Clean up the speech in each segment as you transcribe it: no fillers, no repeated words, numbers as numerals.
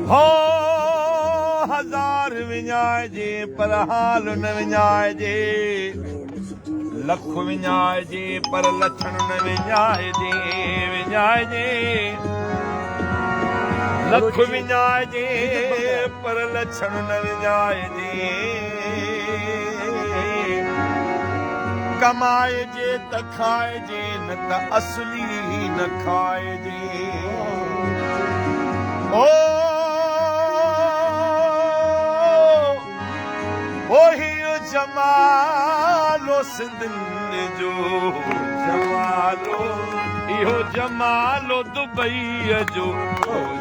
हो हजार विञाए जे पर हाल न विञाए जे लख विञाए जे पर लछण न विञाए जे लख विञाए जे पर लछण न विञाए जे कमाए जे त खाए जे न त असली न खाए जे ओही जमालो सिंधनि जो जमालो इहो जमालो दुबईअ जो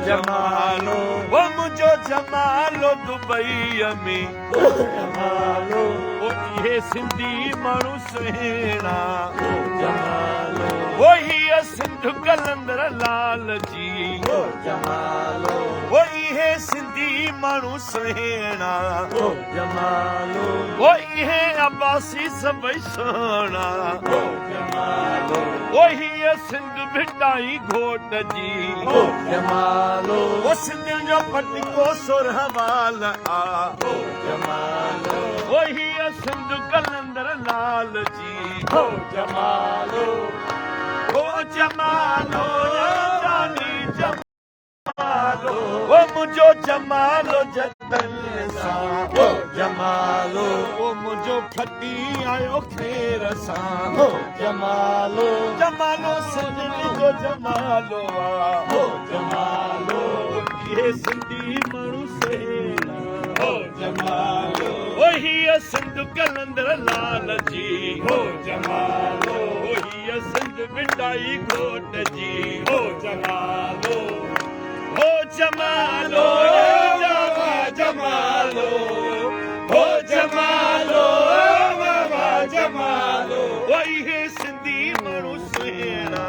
जमालो वो मुंहिंजो जमालो दुबईअ में जमालो इहे सिंधी माण्हू सुहिणा जमालो वही सिंध कलंदर लाल जी जमालो वो इहे सिंधी माण्हू सुहिणा जमालो वो इहे अब्बासी सभई सुहिणा जमालो वही सिंध भिटाई घोट जी जमालो वो सिंध जो पटिको सुरहवाल आ जमालो वही सिंध कलंदर लाल जी जमालो ओ जमालो जानी जमालो ओ मुझो जमालो जतन सां ओ जमालो ओ मुझो खटी आयो खेर सां ओ जमालो जमालो सिंधी जो जमालो आ ओ जमालो ये सिंधी माण्हू सेना ओ जमालो वही सिंध कलंदर लाल जी ओ जमालो वही सिंध बिटाई घोट जी ओ जमालो ओ जमालो जमालो ओ जमालो बाबा जमालो वही है सिंधी माण्हू सुहिणा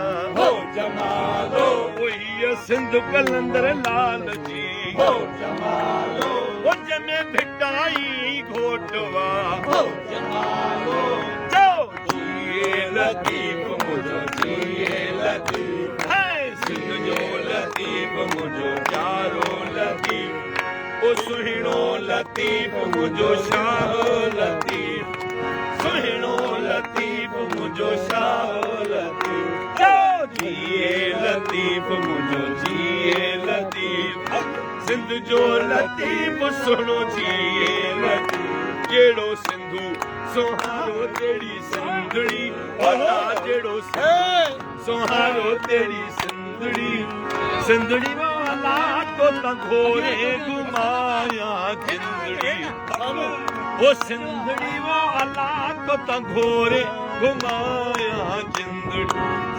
ओ जमालो वही सिंध कलंदर लाल जी ओ जमालो वो जमे भिटाई घोटवा ओ जमालो जो जिए लतीफ मुझो जिए लतीफ है सिंध जो लतीफ मुझो प्यारो लतीफ ओ सुहिणो लतीफ मुझो शाह लतीफ सुहिणो लतीफ मुझो शाह लतीफ जो जिए लतीफ मुझो जिए लतीफ सिंध जो लतीफ सुहिणो जिए लतीफ जहिड़ो सिंधू सुहारो तेरी सिंधड़ी अला जहिड़ो सुहारो तेरी सिंधड़ी सिंधड़ी वाला तो तंगोरे घुमाया जिंदड़ी वो सिंधड़ी वाला तो तंगोरे घुमाया जिंदड़ी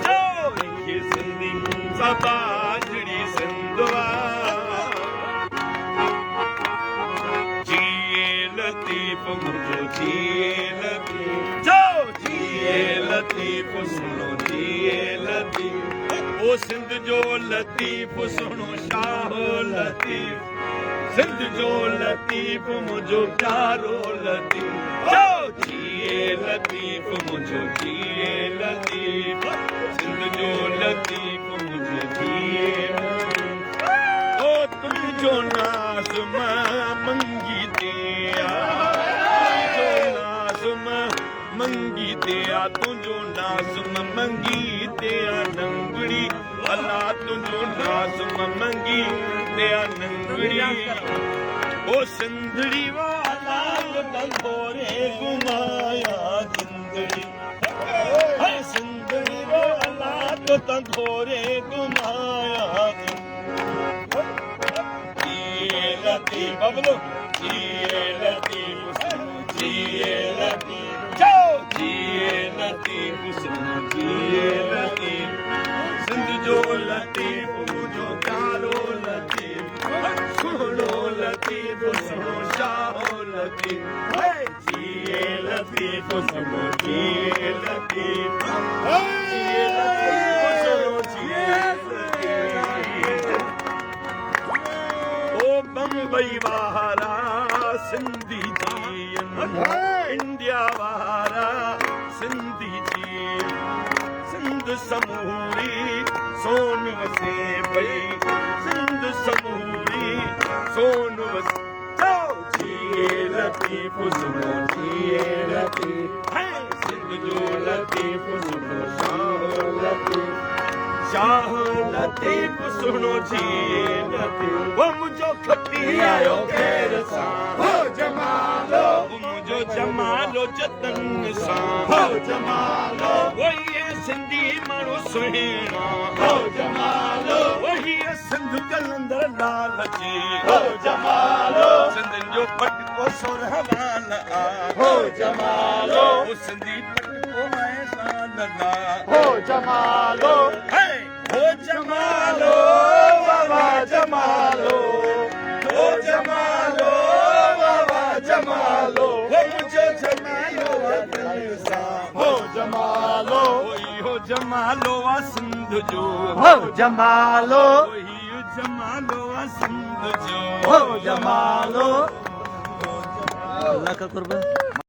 जो ये सिंधी सबाजड़ी सिंधवा लतीफ मुझो जिए लतीफ जो जिए लतीफ सुनो जिए लतीफ ओ सिंध जो लतीफ सुनो शाह लतीफ सिंध जो लतीफ मुझो प्यारो लतीफ जो जिए लतीफ मुझो जिए लतीफ सिंध जो लतीफ मुझो जिए ओ तुझो नाज़ मंगी मंगी दिया तुझो नाज़ मंगी दिया नंगड़ी अल्लाह तुझो नाज़ मंगी दिया नंगड़ी ओ सिंधड़ी वाला तंगोरे घुमाया जिंदड़ी है सिंधड़ी वाला तो तंगोरे घुमाया जिए लतीफ बबलो जिए लतीफ जिए लतीफ जिए लतीफ जिए लतीफ सिंध जो लतीफ मुझो प्यारो लतीफ सुहिणो लतीफ सुहिणो शाह लतीफ जिए लतीफ सुहिणो जिए लतीफ जिए लतीफ सुहिणो जिए लतीफ ओ बम्बई वारा सिंधी जी इंडिया वारा सिंधी जी सिंध समूरी सोन वसे पई सिंध समूरी सोन वसे जिए लतीफ सुनो जिए लतीफ सिंध जो लतीफ सुनो शाह लतीफ सुनो जिए लतीफ वो मुझो खटी आयो खैर सां हो जमालो वो मुझो जमालो जतन सां हो जमालो वो ये सिंधी माण्हू सुहिणा हो जमालो वही सिंध कलंदर लाल जी हो जमालो सिंधनि जो पटको सुरहवाल आ हो जमालो वो सिंधी पटको आहे सानदा हो जमालो हो जमालो बाबा जमालो हो जमालो बाबा जमालो वो मुझो जमालो हो जमालो हो जमालो आ सिंध जो हो जमालो जमालो आ सिंध जो हो जमालो लख कुर्ब